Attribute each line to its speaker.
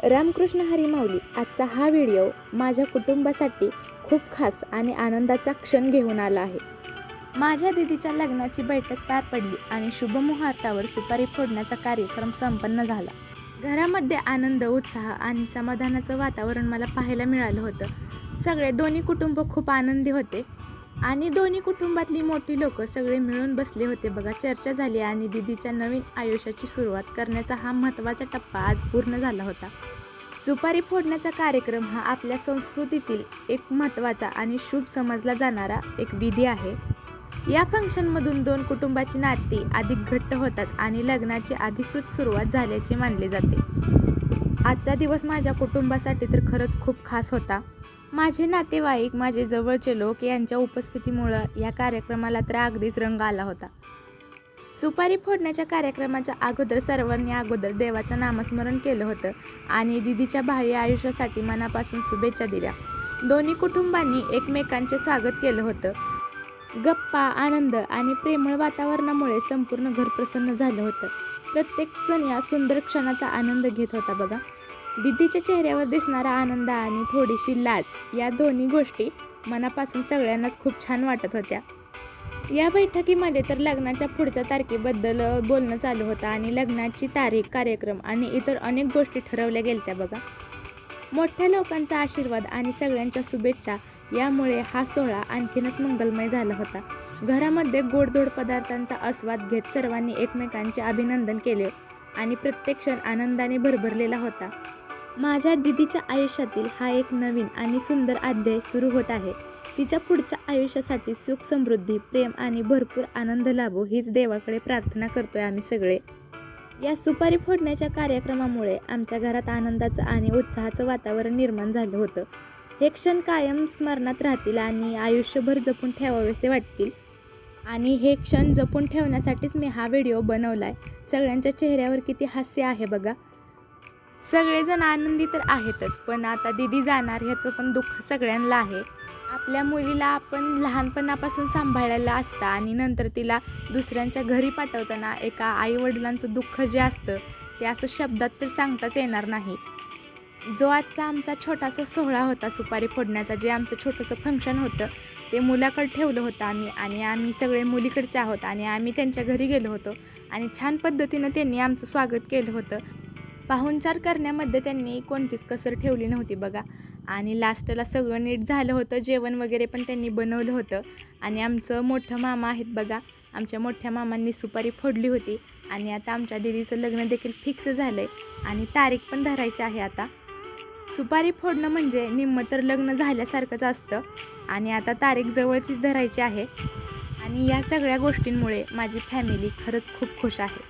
Speaker 1: रामकृष्ण हरी माऊली. आजचा हा व्हिडिओ माझ्या कुटुंबासाठी खूप खास आणि आनंदाचा क्षण घेऊन आला आहे. माझ्या दीदीच्या लग्नाची बैठक पार पडली आणि शुभमुहूर्तावर सुपारी फोडण्याचा कार्यक्रम संपन्न झाला. घरामध्ये आनंद, उत्साह आणि समाधानाचं वातावरण मला पाहायला मिळालं होतं. सगळे दोन्ही कुटुंब खूप आनंदी होते आणि दोन्ही कुटुंबातली मोठी लोक सगळे मिळून बसले होते बघा. चर्चा झाली आणि दीदीच्या नवीन आयुष्याची सुरुवात करण्याचा हा महत्त्वाचा टप्पा आज पूर्ण झाला होता. सुपारी फोडण्याचा कार्यक्रम हा आपल्या संस्कृतीतील एक महत्त्वाचा आणि शुभ समजला जाणारा एक विधी आहे. या फंक्शनमधून दोन कुटुंबाची नाती अधिक घट्ट होतात आणि लग्नाची अधिकृत सुरुवात झाल्याचे मानले जाते. आजचा दिवस माझ्या कुटुंबासाठी तर खरंच खूप खास होता. माझे नातेवाईक, माझे जवळचे लोक यांच्या उपस्थितीमुळं या कार्यक्रमाला तर अगदीच रंग आला होता. सुपारी फोडण्याच्या कार्यक्रमाच्या अगोदर सर्वांनी अगोदर देवाचं नामस्मरण केलं होतं आणि दीदीच्या भावी आयुष्यासाठी मनापासून शुभेच्छा दिल्या. दोन्ही कुटुंबांनी एकमेकांचे स्वागत केलं होतं. गप्पा, आनंद आणि प्रेमळ वातावरणामुळे संपूर्ण घर प्रसन्न झालं होतं. प्रत्येकजण या सुंदर क्षणाचा आनंद घेत होता बघा. दीदीच्या चेहऱ्यावर दिसणारा आनंद आणि थोडीशी लाज या दोन्ही गोष्टी मनापासून सगळ्यांनाच खूप छान वाटत होत्या. या बैठकीमध्ये तर लग्नाच्या पुढच्या तारखेबद्दल बोलणं चालू होतं आणि लग्नाची तारीख, कार्यक्रम आणि इतर अनेक गोष्टी ठरवल्या गेल्या बघा. मोठ्या लोकांचा आशीर्वाद आणि सगळ्यांच्या शुभेच्छा यामुळे हा सोहळा आणखीनच मंगलमय झाला होता. घरामध्ये गोडधोड पदार्थांचा आस्वाद घेत सर्वांनी एकमेकांचे अभिनंदन केले आणि प्रत्येक क्षण आनंदाने भरभरलेला होता. माझ्या दीदीच्या आयुष्यातील हा एक नवीन आणि सुंदर अध्याय सुरू होत आहे. तिच्या पुढच्या आयुष्यासाठी सुख, समृद्धी, प्रेम आणि भरपूर आनंद लाभो हीच देवाकडे प्रार्थना करतोय आम्ही सगळे. या सुपारी फोडण्याच्या कार्यक्रमामुळे आमच्या घरात आनंदाचं आणि उत्साहाचं वातावरण निर्माण झालं होतं. हे क्षण कायम स्मरणात राहतील आणि आयुष्यभर जपून ठेवावेसे वाटतील. आणि हे क्षण जपून ठेवण्यासाठीच मी हा व्हिडिओ बनवला आहे. सगळ्यांच्या चेहऱ्यावर किती हास्य आहे बघा. सगळेजण आनंदी तर आहेतच, पण आता दीदी जाणार ह्याचं पण दुःख सगळ्यांना आहे. आपल्या मुलीला आपण लहानपणापासून सांभाळलेलं असतं आणि नंतर तिला दुसऱ्यांच्या घरी पाठवताना एका आईवडिलांचं दुःख जे असतं ते असं शब्दात तर सांगताच येणार नाही. जो आजचा आमचा छोटासा सोहळा होता सुपारी फोडण्याचा, जे आमचं छोटंसं फंक्शन होतं ते मुलाकडे ठेवलं होतं आणि आम्ही सगळे मुलीकडचे आहोत आणि आम्ही त्यांच्या घरी गेलो होतो आणि छान पद्धतीनं त्यांनी आमचं स्वागत केलं होतं. पाहुणचार करण्यामध्ये त्यांनी कोणतीच कसर ठेवली नव्हती बघा. आणि लास्टला सगळं नीट झालं होतं. जेवण वगैरे पण त्यांनी बनवलं होतं आणि आमचं मोठं मामा आहेत बघा. आमच्या मोठ्या मामांनी सुपारी फोडली होती आणि आता आमच्या दीदीचं लग्न देखील फिक्स झालं आहे आणि तारीख पण धरायची आहे. आता सुपारी फोडणं म्हणजे निम्म तर लग्न झाल्यासारखंच असतं आणि आता तारीख जवळचीच धरायची आहे आणि या सगळ्या गोष्टींमुळे माझी फॅमिली खरंच खूप खुश आहे.